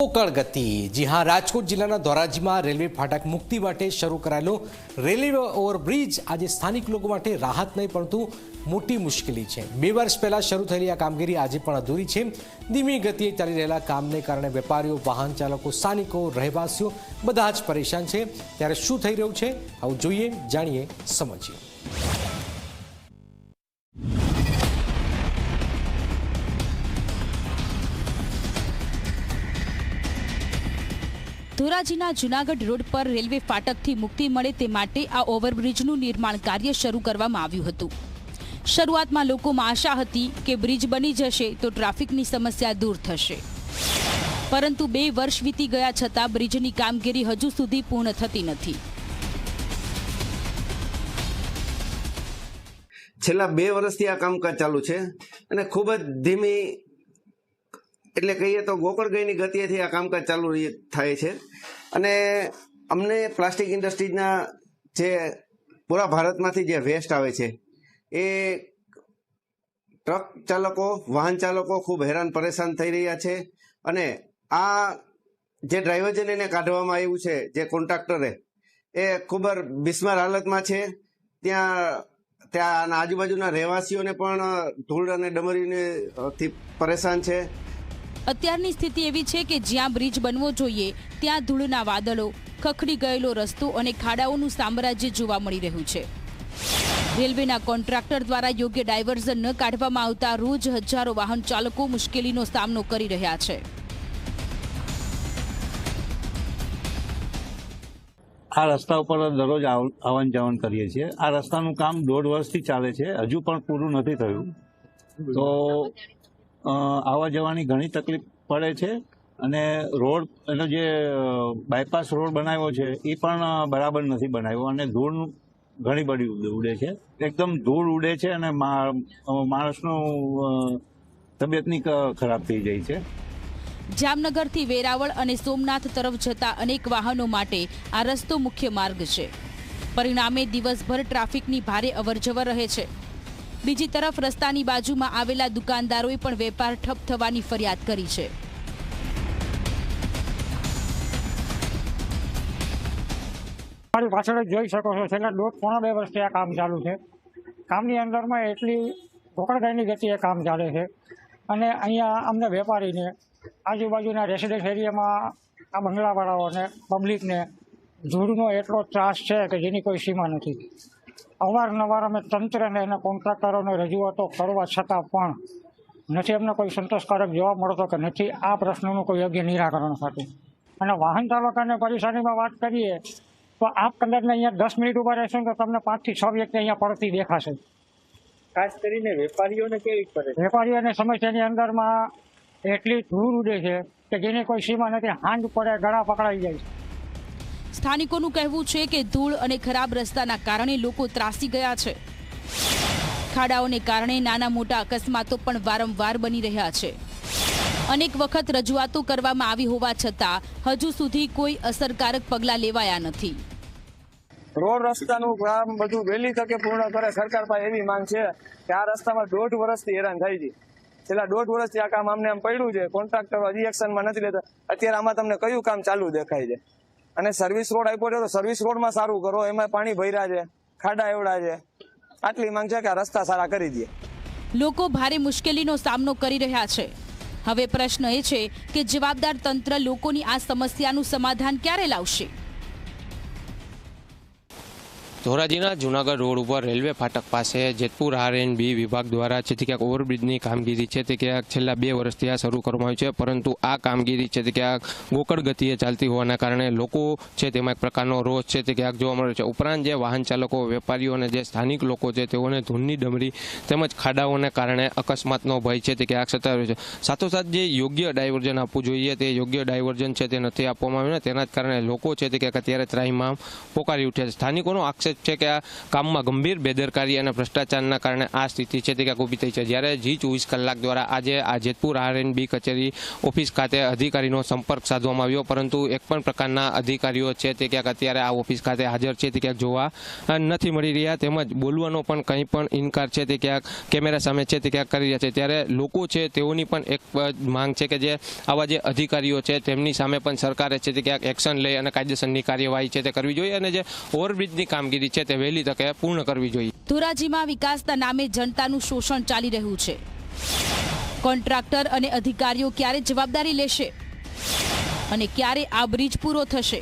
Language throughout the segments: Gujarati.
ગોકળ ગતિ। જી હા, રાજકોટ જિલ્લાના ધોરાજીમાં રેલવે ફાટક મુક્તિ માટે શરૂ કરાયેલો રેલવે ઓવરબ્રિજ આજે સ્થાનિક લોકો માટે રાહત નહીં પરંતુ મોટી મુશ્કેલી છે। 2 વર્ષ પહેલા શરૂ થયેલી આ કામગીરી આજે પણ અધૂરી છે। ધીમી ગતિએ ચાલી રહેલા કામને કારણે વેપારીઓ, વાહન ચાલકો, સ્થાનિકો, રહેવાસીઓ બધા જ પરેશાન છે। ત્યારે શું થઈ રહ્યું છે આવું જોઈએ, જાણીએ, સમજીએ। ધોરાજીના જૂનાગઢ રોડ પર રેલવે ફાટકથી મુક્તિ મળે તે માટે આ ઓવરબ્રિજનું નિર્માણ કાર્ય શરૂ કરવામાં આવ્યું હતું। શરૂઆતમાં લોકોમાં આશા હતી કે બ્રિજ બની જશે તો ટ્રાફિકની સમસ્યા દૂર થશે, પરંતુ 2 વર્ષ વીતી ગયા છતાં બ્રિજની કામગીરી હજુ સુધી પૂર્ણ થતી નથી। છેલ્લા 2 વર્ષથી આ કામકાજ ચાલુ છે અને ખૂબ જ ધીમી એટલે કહીએ તો ગોકળગાયની ગતિએથી આ કામકાજ ચાલુ થાય છે। અને અમને પ્લાસ્ટિક ઇન્ડસ્ટ્રીઝના જે પૂરા ભારતમાંથી જે વેસ્ટ આવે છે એ ટ્રક ચાલકો, વાહન ચાલકો ખૂબ હેરાન પરેશાન થઈ રહ્યા છે। અને આ જે ડ્રાઈવર એને કાઢવામાં આવ્યું છે, જે કોન્ટ્રાક્ટરે, એ ખૂબ જ બિસ્માર હાલતમાં છે। ત્યાં આજુબાજુના રહેવાસીઓને પણ ધૂળ અને ડમરીથી પરેશાન છે। અત્યારની સ્થિતિ એવી છે કે જ્યાં બ્રિજ બનવો જોઈએ ત્યાં ધૂળના વાદળો, ખખડી ગયેલો રસ્તો અને ખાડાઓનું સામ્રાજ્ય જોવા મળી રહ્યું છે। રેલવેના કોન્ટ્રાક્ટર દ્વારા યોગ્ય ડાયવર્ઝન ન કાઢવામાં આવતા રોજ હજારો વાહન ચાલકો મુશ્કેલીનો સામનો કરી રહ્યા છે। આ રસ્તા ઉપર દરરોજ આવન જાવન કરીએ છીએ। આ રસ્તાનું કામ 1.5 વર્ષથી ચાલે છે, હજુ પણ પૂરું નથી થયું, તો આવવા જવાની ઘણી તકલીફ પડે છે। અને રોડ એનો જે બાયપાસ રોડ બનાવ્યો છે એ પણ બરાબર નથી બનાવ્યો અને ધૂળ ઘણી બધી ઉડે છે, એકદમ ધૂળ ઉડે છે અને માણસનું તબિયતની ખરાબ થઈ જાય છે। જામનગરથી વેરાવળ અને સોમનાથ તરફ જતા અનેક વાહનો માટે આ રસ્તો મુખ્ય માર્ગ છે, પરિણામે દિવસભર ટ્રાફિકની ભારે અવરજવર રહે છે। બીજી તરફ રસ્તાની બાજુમાં આવેલા દુકાનદારોએ પણ વેપાર ઠપ થવાની ફરિયાદ કરી છે। મારી પાછળ જોઈ શકો છો, છેલ્લા 1.5-2 વર્ષથી આ કામ ચાલુ છે। કામની અંદરમાં એટલી ગોકળગાયની ગતિએ કામ ચાલે છે અને અહીંયા અમને વેપારીને, આજુબાજુના રેસિડેન્સ એરિયામાં આ બંગલાવાળાઓને, પબ્લિકને ધૂળનો એટલો ત્રાસ છે કે જેની કોઈ સીમા નથી। અવારનવાર અમે તંત્રને અને કોન્ટ્રાક્ટરોને રજૂઆતો કરવા છતાં પણ નથી અમને કોઈ સંતોષકારક જવાબ મળતો કે નથી આ પ્રશ્નનું કોઈ યોગ્ય નિરાકરણ થતું। અને વાહન ચાલકોને પરેશાનીમાં વાત કરીએ તો આપ કદાચને અહીંયા 10 મિનિટ ઉભા રહેશો તો તમને 5 થી 6 વ્યક્તિ અહીંયા પડતી દેખાશે। ખાસ કરીને વેપારીઓને કેવી પડે? વેપારીઓને સમસ્યાની અંદરમાં એટલી ધૂળ ઉડે છે કે જેની કોઈ સીમા નથી, હાંજ પડે, ગળા પકડાઈ જાય છે। સ્થાનિકોનું કહેવું છે કે ધૂળ અને ખરાબ રસ્તાના કારણે લોકો ત્રાસી ગયા છે। ખાડાઓને કારણે નાના મોટા અકસ્માતો પણ વારંવાર બની રહ્યા છે। અનેક વખત રજૂઆતો કરવામાં આવી હોવા છતાં હજુ સુધી કોઈ અસરકારક પગલાં લેવાયા નથી। રોડ રસ્તાનું કામ બધું વહેલી તકે પૂર્ણ કરે સરકાર પાસે એવી માંગ છે કે આ રસ્તામાં 1.5 વર્ષથી હેરાન થાય છે। છેલ્લા 1.5 વર્ષથી આ કામ આમને આમ પડ્યું છે, કોન્ટ્રાક્ટર હજી એક્શનમાં નથી લેતા। અત્યારે આમાં તમને કયું કામ ચાલુ દેખાય છે? અને સર્વિસ રોડ આપ્યો છે તો સર્વિસ રોડમાં સારું કરો, એમાં પાણી ભર્યા છે, ખાડા એવડા છે। આટલી માંગ છે કે આ રસ્તા સારા કરી દે। લોકો ભારે મુશ્કેલીનો સામનો કરી રહ્યા છે। હવે પ્રશ્ન એ છે કે જવાબદાર તંત્ર લોકોની આ સમસ્યાનું સમાધાન ક્યારે લાવશે? ધોરાજીના જૂનાગઢ રોડ ઉપર રેલવે ફાટક પાસે જેતપુર R&B વિભાગ દ્વારા છે તે ક્યાંક ઓવરબ્રિજની કામગીરી છે તે ક્યાંક છેલ્લા 2 વર્ષથી આ શરૂ કરવામાં આવી છે, પરંતુ આ કામગીરી છે તે ક્યાંક ગોકળ ગતિએ ચાલતી હોવાના કારણે લોકો છે તેમાં એક પ્રકારનો રોષ છે તે ક્યાંક જોવા મળે છે। ઉપરાંત જે વાહન ચાલકો, વેપારીઓ અને જે સ્થાનિક લોકો છે તેઓને ધૂળની ડમરી તેમજ ખાડાઓને કારણે અકસ્માતનો ભય છે તે ક્યાંક સતાવ્યો છે। સાથોસાથ જે યોગ્ય ડાયવર્ઝન આપવું જોઈએ તે યોગ્ય ડાયવર્ઝન છે તે નથી આપવામાં આવ્યું ને તેના જ કારણે લોકો છે તે ક્યાંક અત્યારે ત્રાહિમામ પોકારી ઉઠ્યા છે। સ્થાનિકોનો આક્ષેપ છે કે આ કામમાં ગંભીર બેદરકારી અને ભ્રષ્ટાચારના કારણે આ સ્થિતિ છે તે ક્યાંક ઊભી થઈ છે. જ્યારે G24 કલાક દ્વારા આજે આ જેતપુર RNB કચેરી ઓફિસ ખાતે અધિકારીનો સંપર્ક સાધવામાં આવ્યો, પરંતુ એક પણ પ્રકારના અધિકારીઓ છે તે ક્યાંક અત્યારે આ ઓફિસ ખાતે હાજર છે તે ક્યાંક જોવા નથી મળી રહ્યા. તેમજ બોલવાનો પણ કંઈ પણ ઇનકાર છે તે ક્યાંક કેમેરા સામે છે તે ક્યાંક કરી રહ્યા છે. ત્યારે લોકો છે તેઓની પણ એક માંગ છે કે જે આવા જે અધિકારીઓ છે તેમની સામે પણ સરકારે છે તે ક્યાંક એક્શન લઈ અને કાયદેસરની કાર્યવાહી છે તે કરવી જોઈએ અને જે ઓવરબ્રિજની કામગીરી છે તે વહેલી તકે પૂર્ણ કરવી જોઈએ. ધોરાજીમાં વિકાસના નામે જનતાનું શોષણ ચાલી રહ્યું છે. કોન્ટ્રાક્ટર અને અધિકારીઓ ક્યારે જવાબદારી લેશે અને ક્યારે આ બ્રિજ પૂરો થશે?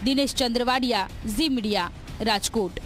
દિનેશ ચંદ્રવાડિયા, ઝી મીડિયા, રાજકોટ.